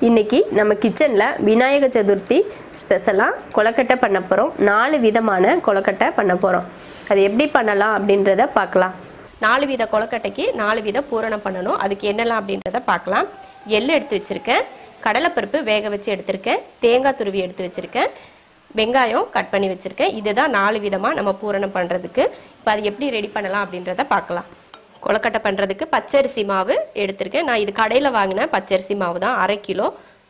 இன்னைக்கு நம்ம கிச்சனில் விநாயக சதுர்த்தி ஸ்பெஷலாக கொழுக்கட்டை பண்ண போகிறோம். 4 விதமான கொழுக்கட்டை பண்ண போகிறோம். அது எப்படி பண்ணலாம் அப்படின்றத பார்க்கலாம். 4 வித கொழுக்கட்டைக்கு 4 வித பூரணம் பண்ணணும். அதுக்கு என்னெல்லாம் அப்படின்றத பார்க்கலாம். எள்ளு எடுத்து வச்சுருக்கேன், கடலைப்பருப்பு வேக வச்சு எடுத்திருக்கேன், தேங்காய் துருவி எடுத்து வச்சுருக்கேன், வெங்காயம் கட் பண்ணி வச்சுருக்கேன். இதுதான் 4 விதமாக நம்ம பூரணம் பண்ணுறதுக்கு. இப்போ அது எப்படி ரெடி பண்ணலாம் அப்படின்றத பார்க்கலாம். கொழுக்கட்டை பண்ணுறதுக்கு பச்சரிசி மாவு எடுத்திருக்கேன். நான் இது கடையில் வாங்கின பச்சரிசி மாவு தான். 1/2 கிலோ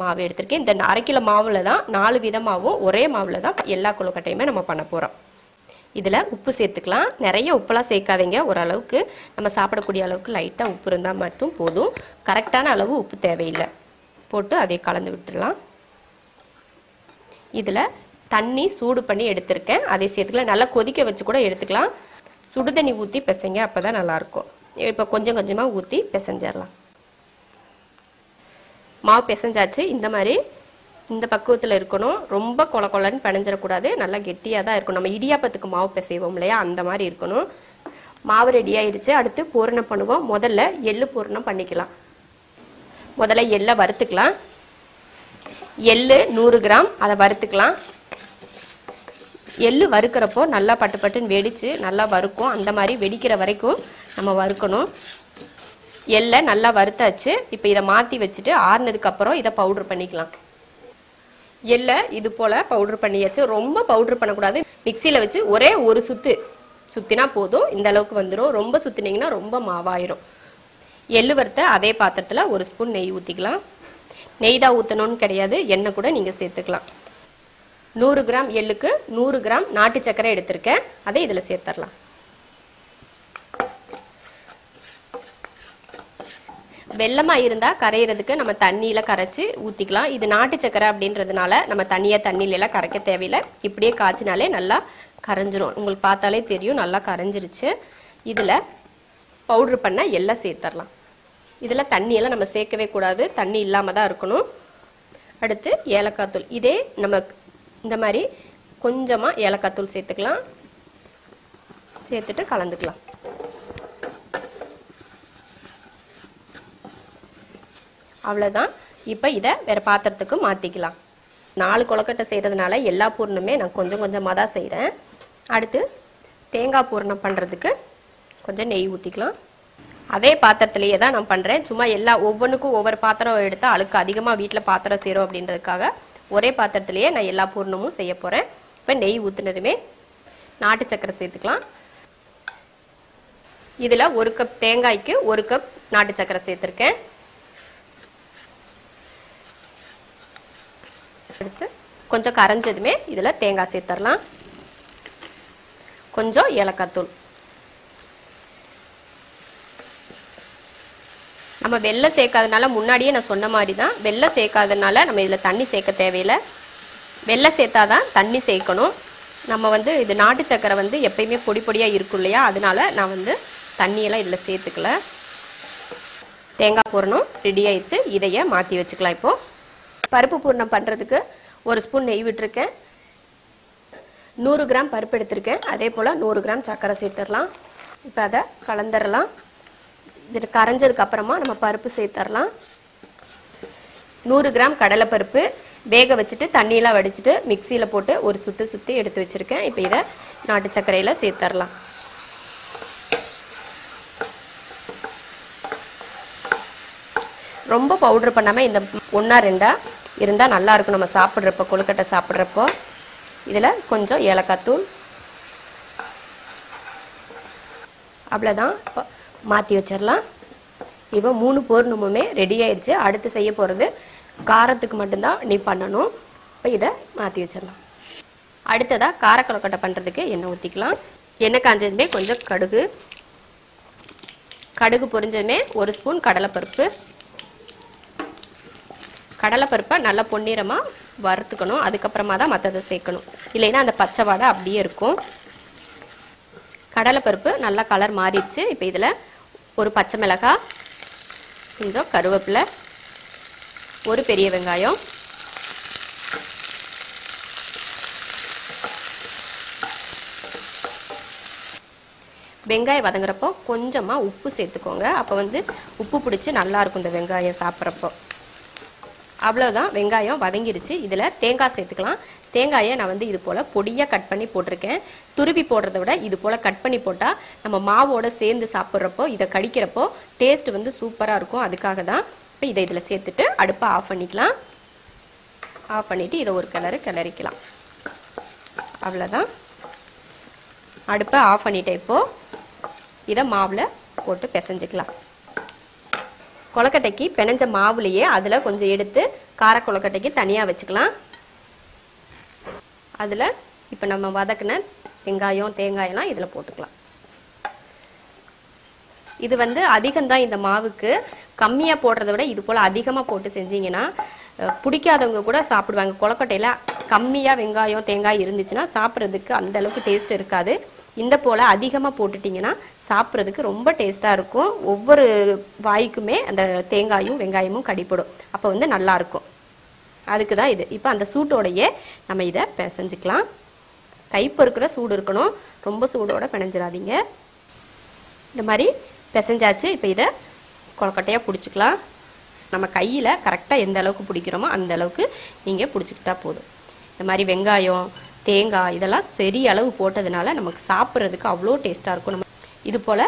மாவு எடுத்திருக்கேன். இந்த 1/2 கிலோ மாவில் தான் 4 விதமாகவும் ஒரே மாவில் தான் எல்லா கொழுக்கட்டையுமே நம்ம பண்ண போகிறோம். இதில் உப்பு சேர்த்துக்கலாம். நிறைய உப்பெல்லாம் சேர்க்காதீங்க. ஓரளவுக்கு நம்ம சாப்பிடக்கூடிய அளவுக்கு லைட்டாக உப்பு இருந்தால் மட்டும் போதும். கரெக்டான அளவு உப்பு தேவையில்லை. போட்டு அதை கலந்து விட்டுடலாம். இதில் தண்ணி சூடு பண்ணி எடுத்திருக்கேன், அதை சேர்த்துக்கலாம். நல்லா கொதிக்க வச்சு கூட எடுத்துக்கலாம். சுடுதண்ணி ஊற்றி பிசைங்க, அப்போ தான் நல்லாயிருக்கும். இப்போ கொஞ்சம் கொஞ்சமாக ஊற்றி பிசைஞ்சிடலாம். மாவு பிசைஞ்சாச்சு. இந்த மாதிரி இந்த பக்குவத்தில் இருக்கணும். ரொம்ப கொல கொலன்னு பிணைஞ்சிடக்கூடாது. நல்லா கெட்டியாக தான் இருக்கணும். நம்ம இடியாப்பத்துக்கு மாவு பிசைவோம் இல்லையா, அந்த மாதிரி இருக்கணும். மாவு ரெடி ஆயிடுச்சு. அடுத்து பூரணம் பண்ணுவோம். முதல்ல எள்ளு பூரணம் பண்ணிக்கலாம். முதல்ல எள்ளை வறுத்துக்கலாம். எள்ளு 100 கிராம், அதை வறுத்துக்கலாம். எள்ளு வறுக்கிறப்போ நல்லா பட்டு பட்டுன்னு வெடித்து நல்லா வறுக்கும். அந்த மாதிரி வெடிக்கிற வரைக்கும் நம்ம வறுக்கணும். எள்ளை நல்லா வறுத்தாச்சு. இப்போ இதை மாற்றி வச்சுட்டு ஆறுனதுக்கப்புறம் இதை பவுட்ரு பண்ணிக்கலாம். எள்ளை இது போல் பவுட்ரு பண்ணியாச்சு. ரொம்ப பவுட்ரு பண்ணக்கூடாது. மிக்சியில் வச்சு ஒரே ஒரு சுற்றினா போதும். இந்த அளவுக்கு வந்துடும். ரொம்ப சுற்றினீங்கன்னா ரொம்ப மாவாயிரும். எள்ளு வறுத்த அதே பாத்திரத்தில் 1 ஸ்பூன் நெய் ஊற்றிக்கலாம். நெய் தான் ஊற்றணும்னு கிடையாது, எண்ணெய் கூட நீங்கள் சேர்த்துக்கலாம். 100 கிராம் எள்ளுக்கு 100 கிராம் நாட்டு சர்க்கரை எடுத்திருக்கேன். அதை இதில் சேர்த்துடலாம். வெல்லமாக இருந்தால் கரையிறதுக்கு நம்ம தண்ணியில் கரைச்சி ஊற்றிக்கலாம். இது நாட்டு சர்க்கரை அப்படின்றதுனால நம்ம தண்ணியிலலாம் கரைக்க தேவையில்லை. இப்படியே காய்ச்சினாலே நல்லா கரைஞ்சிரும். உங்களுக்கு பார்த்தாலே தெரியும், நல்லா கரைஞ்சிருச்சு. இதில் பவுட்ரு பண்ண எல்லாம் சேர்த்துடலாம். இதில் தண்ணியெல்லாம் நம்ம சேர்க்கவே கூடாது, தண்ணி இல்லாமல் தான் இருக்கணும். அடுத்து ஏலக்காய் தூள். இதே நம்ம இந்த மாதிரி கொஞ்சமாக ஏலக்காய் தூள் சேர்த்துக்கலாம். சேர்த்துட்டு கலந்துக்கலாம். அவ்வளோதான். இப்போ இதை வேறு பாத்திரத்துக்கு மாற்றிக்கலாம். 4 கொழுக்கட்டை செய்கிறதுனால எல்லா பூரணமே நான் கொஞ்சம் கொஞ்சமாக தான் செய்கிறேன். அடுத்து தேங்காய் பூரணம் பண்ணுறதுக்கு கொஞ்சம் நெய் ஊற்றிக்கலாம். அதே பாத்திரத்துலேயே தான் நான் பண்ணுறேன். சும்மா ஒவ்வொன்றுக்கும் ஒவ்வொரு பாத்திரம் எடுத்தால் அழுக்கு அதிகமாக வீட்டில் பாத்திரம் செய்கிறோம் அப்படின்றதுக்காக ஒரே பாத்திரத்துலேயே நான் எல்லா பூரணமும் செய்ய போகிறேன். இப்போ நெய் ஊற்றுனதுமே நாட்டு சர்க்கரை சேர்த்துக்கலாம். இதில் 1 கப் தேங்காய்க்கு 1 கப் நாட்டு சர்க்கரை சேர்த்துருக்கேன். அடுத்து கொஞ்சம் கரைஞ்சதுமே இதில் தேங்காய் சேர்த்துடலாம். கொஞ்சம் ஏலக்காய் தூள். நம்ம வெல்லம் சேர்க்காதனால முன்னாடியே நான் சொன்ன மாதிரி தான், வெல்லம் சேர்க்காதனால நம்ம இதில் தண்ணி சேர்க்க தேவையில்லை. வெல்லம் சேர்த்தாதான் தண்ணி சேர்க்கணும். நம்ம இது நாட்டு சர்க்கரை எப்பயுமே பொடி பொடியாக இருக்கும் இல்லையா, அதனால நான் தண்ணியெல்லாம் இதில் சேர்த்துக்கல. தேங்காய் பூரணம் ரெடி ஆயிடுச்சு. இதையே மாற்றி வச்சுக்கலாம். இப்போது பருப்பு பூரணம் பண்ணுறதுக்கு 1 ஸ்பூன் நெய் விட்டுருக்கேன். 100 கிராம் பருப்பு எடுத்திருக்கேன். அதே போல் 100 கிராம் சர்க்கரை சேர்த்துடலாம். இப்போ அதை கலந்துடலாம். இது கரைஞ்சதுக்கு அப்புறமா நம்ம பருப்பு சேர்த்துடலாம். 100 கிராம் கடலைப்பருப்பு வேக வச்சுட்டு தண்ணியெல்லாம் வடிச்சிட்டு மிக்சியில் போட்டு ஒரு சுற்றி எடுத்து வச்சுருக்கேன். இப்போ இதை நாட்டு சர்க்கரையில் சேர்த்துடலாம். ரொம்ப பவுட்ரு பண்ணாமல் இந்த 1-2 இருந்தால் நல்லாயிருக்கும் நம்ம சாப்பிட்றப்போ, கொழுக்கட்டை சாப்பிட்றப்போ. இதில் கொஞ்சம் ஏலக்காய் தூள். அவ்வளோதான். இப்போ மாற்றி வச்சிடலாம். இப்போ 3 பூரணமுமே ரெடி ஆயிடுச்சு. அடுத்து செய்ய போகிறது காரத்துக்கு மட்டும்தான் நீ பண்ணணும். இப்போ இதை மாற்றி வச்சிடலாம். அடுத்ததாக கார கொழுக்கட்டை பண்ணுறதுக்கு எண்ணெய் ஊற்றிக்கலாம். எண்ணெய் காஞ்சதுமே கொஞ்சம் கடுகு பொரிஞ்சதுமே 1 ஸ்பூன் கடலைப்பருப்பு. கடலைப்பருப்பை நல்லா பொன்னிறமாக வறுத்துக்கணும். அதுக்கப்புறமா தான் மற்றதை சேர்க்கணும், இல்லைன்னா அந்த பச்சை வாடை அப்படியே இருக்கும். கடலைப்பருப்பு நல்லா கலர் மாறிடுச்சு. இப்போ இதில் ஒரு பச்சை மிளகாய், கொஞ்சம் கருவேப்பிலை, ஒரு பெரிய வெங்காயம், வெங்காயம் வதங்குறப்போ கொஞ்சமாக உப்பு சேர்த்துக்கோங்க. அப்போ உப்பு பிடிச்சி நல்லாயிருக்கும் இந்த வெங்காயம் சாப்பிட்றப்போ. அவ்வளோதான், வெங்காயம் வதங்கிருச்சு. இதில் தேங்காய் சேர்த்துக்கலாம். தேங்காயை நான் வந்து இது போல் பொடியாக கட் பண்ணி போட்டிருக்கேன். துருவி போடுறத விட இது போல் கட் பண்ணி போட்டால் நம்ம மாவோட சேர்ந்து சாப்பிட்றப்போ இதை கடிக்கிறப்போ டேஸ்ட் வந்து சூப்பராக இருக்கும். அதுக்காக தான். இப்போ இதை இதில் சேர்த்துட்டு அடுப்பை ஆஃப் பண்ணிக்கலாம். ஆஃப் பண்ணிவிட்டு இதை ஒரு கிளறிக்கலாம். அவ்வளோதான், அடுப்பை ஆஃப் பண்ணிட்டேன். இப்போது இதை மாவில் போட்டு பிசைஞ்சிக்கலாம். கொழுக்கட்டைக்கு பிணைஞ்ச மாவுலையே அதில் கொஞ்சம் எடுத்து கார கொழுக்கட்டைக்கு தனியாக வச்சுக்கலாம். அதில் இப்போ நம்ம வதக்கின வெங்காயம் தேங்காயெல்லாம் இதில் போட்டுக்கலாம். இது வந்து அதிகம்தான் இந்த மாவுக்கு. கம்மியாக போடுறத விட இது போல் அதிகமாக போட்டு செஞ்சிங்கன்னா பிடிக்காதவங்க கூட சாப்பிடுவாங்க. கொழுக்கட்டையில் கம்மியாக வெங்காயம் தேங்காய் இருந்துச்சுன்னா சாப்பிட்றதுக்கு அந்தளவுக்கு டேஸ்ட் இருக்காது. இந்த போல் அதிகமாக போட்டுட்டிங்கன்னா சாப்பிட்றதுக்கு ரொம்ப டேஸ்ட்டாக இருக்கும். ஒவ்வொரு வாய்க்குமே அந்த தேங்காயும் வெங்காயமும் கடிப்படும். அப்போ வந்து நல்லாயிருக்கும். அதுக்கு தான் இது. இப்போ அந்த சூட்டோடையே நம்ம இதை பிசைஞ்சிக்கலாம். கைப்பு இருக்கிற சூடு இருக்கணும், ரொம்ப சூடோடு பிணைஞ்சிடாதீங்க. இந்த மாதிரி பிசைஞ்சாச்சு. இப்போ இதை கொழுக்கட்டையாக பிடிச்சிக்கலாம். நம்ம கையில் கரெக்டாக எந்த அளவுக்கு பிடிக்கிறோமோ அந்த அளவுக்கு நீங்கள் பிடிச்சிக்கிட்டா போதும். இந்த மாதிரி வெங்காயம் தேங்காய் இதெல்லாம் சரி அளவு போட்டதுனால நமக்கு சாப்பிட்றதுக்கு அவ்வளோ டேஸ்ட்டாக இருக்கும். நம்ம இது போல்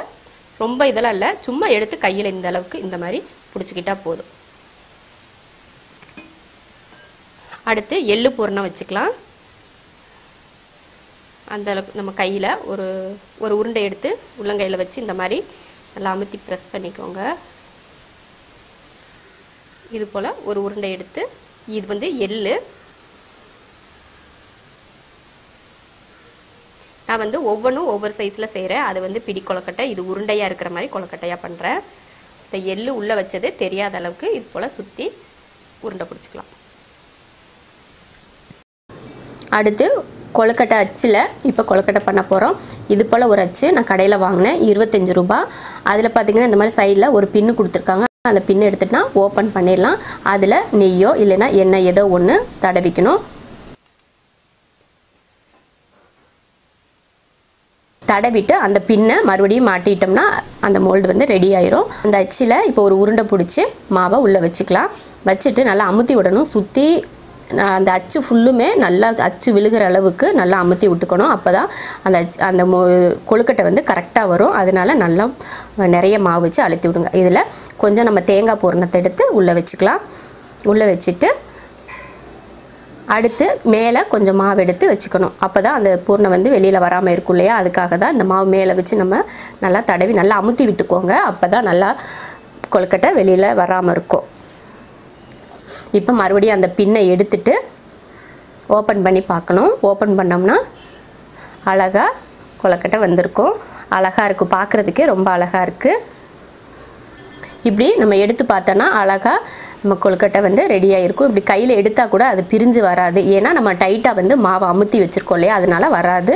ரொம்ப இதெல்லாம் இல்லை, சும்மா எடுத்து கையில் இந்த அளவுக்கு இந்த மாதிரி பிடிச்சிக்கிட்டா போதும். அடுத்து எள்ளு பூரணம் வச்சுக்கலாம். அந்த அளவுக்கு நம்ம கையில் ஒரு உருண்டை எடுத்து உள்ளங்கையில் வச்சு இந்த மாதிரி நல்லா அமுத்தி ப்ரெஸ் பண்ணிக்கோங்க. இது போல் ஒரு உருண்டை எடுத்து, இது வந்து எள்ளு. நான் வந்து ஒவ்வொன்றும் ஒவ்வொரு சைஸில் செய்கிறேன். அது வந்து பிடி கொழுக்கட்டை, இது உருண்டையாக இருக்கிற மாதிரி கொழுக்கட்டையாக பண்ணுறேன். இந்த எள்ளு உள்ளே வச்சது தெரியாத அளவுக்கு இது போல் சுற்றி உருண்டை பிடிச்சிக்கலாம். அடுத்து கொழுக்கட்டை அச்சில் இப்போ கொழுக்கட்டை பண்ண போகிறோம். இது போல் ஒரு அச்சு நான் கடையில் வாங்கினேன், 25 ரூபா. அதில் பார்த்திங்கன்னா இந்த மாதிரி சைடில் ஒரு பின்னு கொடுத்துருக்காங்க. அந்த பின்னு எடுத்துகிட்டு ஓப்பன் பண்ணிடலாம். அதில் நெய்யோ இல்லைன்னா எண்ணெய் ஏதோ ஒன்று தடவிக்கணும். தடவிட்டு அந்த பின்னை மறுபடியும் மாட்டிட்டோம்னா அந்த மோல்டு வந்து ரெடி ஆயிரும். அந்த அச்சில் இப்போ ஒரு உருண்டை பிடிச்சி மாவை உள்ளே வச்சுக்கலாம். வச்சுட்டு நல்லா அமுத்தி விடணும். சுற்றி அந்த அச்சு ஃபுல்லுமே நல்லா அச்சு விழுகிற அளவுக்கு நல்லா அமுத்தி விட்டுக்கணும். அப்போ தான் அந்த கொழுக்கட்டை வந்து கரெக்டாக வரும். அதனால நல்லா நிறைய மாவு வச்சு அழுத்தி விடுங்க. இதில் கொஞ்சம் நம்ம தேங்காய் பூரணத்தை எடுத்து உள்ளே வச்சுக்கலாம். உள்ளே வச்சுட்டு அடுத்து மேலே கொஞ்சம் மாவு எடுத்து வச்சுக்கணும். அப்போ தான் அந்த பூர்ணம் வந்து வெளியில் வராமல் இருக்கும் இல்லையா, அதுக்காக தான் இந்த மாவு மேலே வச்சு நம்ம நல்லா தடவி நல்லா அமுத்தி விட்டுக்கோங்க. அப்போ தான் நல்லா கொழுக்கட்டை வெளியில் வராமல் இருக்கும். இப்போ மறுபடியும் அந்த பின்னை எடுத்துட்டு ஓப்பன் பண்ணி பார்க்கணும். ஓப்பன் பண்ணோம்னா அழகாக கொழுக்கட்டை வந்திருக்கும். அழகாக இருக்குது, பார்க்குறதுக்கே ரொம்ப அழகாக இருக்குது. இப்படி நம்ம எடுத்து பார்த்தோன்னா அழகாக நம்ம கொழுக்கட்டை வந்து ரெடியாக இருக்கும். இப்படி கையில் எடுத்தால் கூட அது பிரிஞ்சு வராது. ஏன்னா நம்ம டைட்டாக வந்து மாவை அமுத்தி வச்சுருக்கோம் இல்லையா, அதனால் வராது.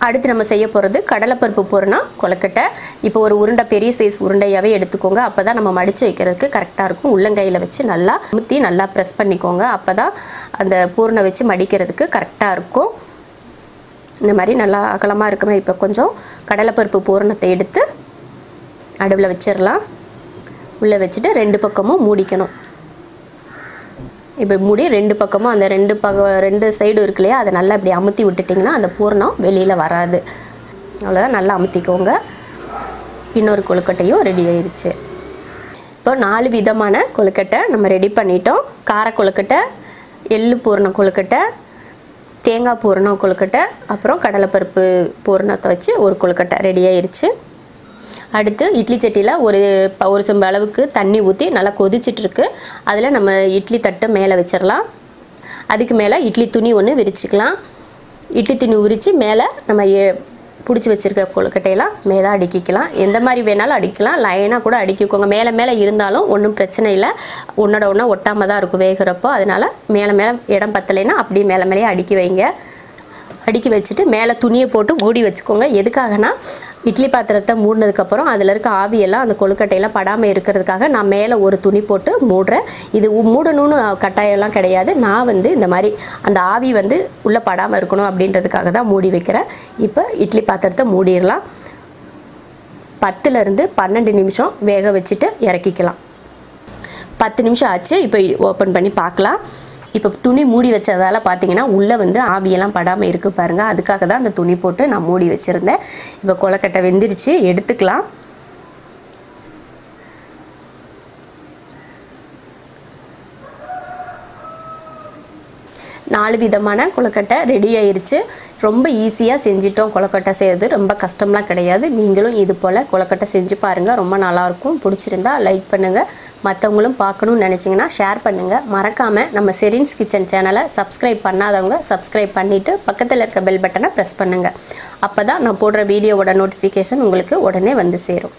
அடுத்து நம்ம செய்ய போகிறது கடலைப்பருப்பு பூரணம் கொழுக்கட்டை. இப்போ ஒரு உருண்டை பெரிய சைஸ் உருண்டையாகவே எடுத்துக்கோங்க. அப்போ தான் நம்ம மடித்து வைக்கிறதுக்கு கரெக்டாக இருக்கும். உள்ளங்கையில் வச்சு நல்லா அமுத்தி நல்லா ப்ரெஸ் பண்ணிக்கோங்க. அப்போ தான் அந்த பூரணை வச்சு மடிக்கிறதுக்கு கரெக்டாக இருக்கும். இந்த மாதிரி நல்லா அகலமாக இருக்குமே. இப்போ கொஞ்சம் கடலைப்பருப்பு பூரணத்தை எடுத்து நடுவில் வச்சிடலாம். உள்ளே வச்சுட்டு ரெண்டு பக்கமும் மூடிக்கணும். இப்போ மூடி ரெண்டு பக்கமும் அந்த ரெண்டு சைடு இருக்கு இல்லையா, அதை நல்லா இப்படி அமுத்தி விட்டுட்டிங்கன்னா அந்த பூரணம் வெளியில் வராது. அவ்வளோதான், நல்லா அமுத்திக்கோங்க. இன்னொரு கொழுக்கட்டையும் ரெடி ஆயிடுச்சு. இப்போ 4 விதமான கொழுக்கட்டை நம்ம ரெடி பண்ணிட்டோம். கார கொழுக்கட்டை, எள்ளு பூரண கொழுக்கட்டை, தேங்காய் பூரணம் கொழுக்கட்டை, அப்புறம் கடலைப்பருப்பு பூரணத்தை வச்சு ஒரு கொழுக்கட்டை ரெடி ஆயிடுச்சு. அடுத்து இட்லி சட்டியில் ஒரு செம்பு அளவுக்கு தண்ணி ஊற்றி நல்லா கொதிச்சிட்ருக்கு. அதில் நம்ம இட்லி தட்டு மேலே வச்சிடலாம். அதுக்கு மேலே இட்லி துணி ஒன்று விரிச்சிக்கலாம். இட்லி துணி விரித்து மேலே நம்ம பிடிச்சி வச்சுருக்க கொழுக்கட்டையெல்லாம் மேலே அடுக்கிக்கலாம். எந்த மாதிரி வேணாலும் அடிக்கலாம், லைனாக கூட அடுக்கிக்கோங்க. மேலே இருந்தாலும் ஒன்றும் பிரச்சனை இல்லை, ஒன்றோட ஒன்றா ஒட்டாமல் தான் இருக்கும் வேகிறப்போ. அதனால் மேலே இடம் பத்தலைன்னா அப்படியே மேலேயே அடுக்கி வைங்க. அடுக்கி வச்சுட்டு மேலே துணியை போட்டு மூடி வச்சுக்கோங்க. எதுக்காகனா இட்லி பாத்திரத்தை மூடினதுக்கப்புறம் அதில் இருக்க ஆவியெல்லாம் அந்த கொழுக்கட்டையெல்லாம் படாமல் இருக்கிறதுக்காக நான் மேலே ஒரு துணி போட்டு மூடுறேன். இது மூடணும்னு கட்டாயம்லாம் கிடையாது. நான் வந்து இந்த மாதிரி அந்த ஆவி வந்து உள்ளே படாமல் இருக்கணும் அப்படின்றதுக்காக தான் மூடி வைக்கிறேன். இப்போ இட்லி பாத்திரத்தை மூடிடலாம். 10 to 12 நிமிஷம் வேக வச்சுட்டு இறக்கிக்கலாம். 10 நிமிஷம் ஆச்சு. இப்போ ஓப்பன் பண்ணி பார்க்கலாம். இப்போ துணி மூடி வச்சதால் பார்த்தீங்கன்னா உள்ளே வந்து ஆவியெல்லாம் படாமல் இருக்குது பாருங்கள். அதுக்காக தான் அந்த துணி போட்டு நான் மூடி வச்சுருந்தேன். இப்போ கொழுக்கட்டை வெந்துருச்சு, எடுத்துக்கலாம். நாலு விதமான கொழுக்கட்டை ரெடி ஆயிருச்சு. ரொம்ப ஈஸியாக செஞ்சிட்டோம். கொழுக்கட்டை செய்கிறது ரொம்ப கஷ்டம்லாம் கிடையாது. நீங்களும் இது போல் கொழுக்கட்டை செஞ்சு பாருங்கள், ரொம்ப நல்லாயிருக்கும். பிடிச்சிருந்தா லைக் பண்ணுங்கள். மற்றவங்களும் பார்க்கணுன்னு நினச்சிங்கன்னா ஷேர் பண்ணுங்கள். மறக்காமல் நம்ம செரின்ஸ் கிச்சன் சேனலை சப்ஸ்கிரைப் பண்ணாதவங்க சப்ஸ்கிரைப் பண்ணிவிட்டு பக்கத்தில் இருக்க பெல் பட்டனை ப்ரெஸ் பண்ணுங்கள். அப்போ தான் நான் போடுற வீடியோவோட நோட்டிஃபிகேஷன் உங்களுக்கு உடனே வந்து சேரும்.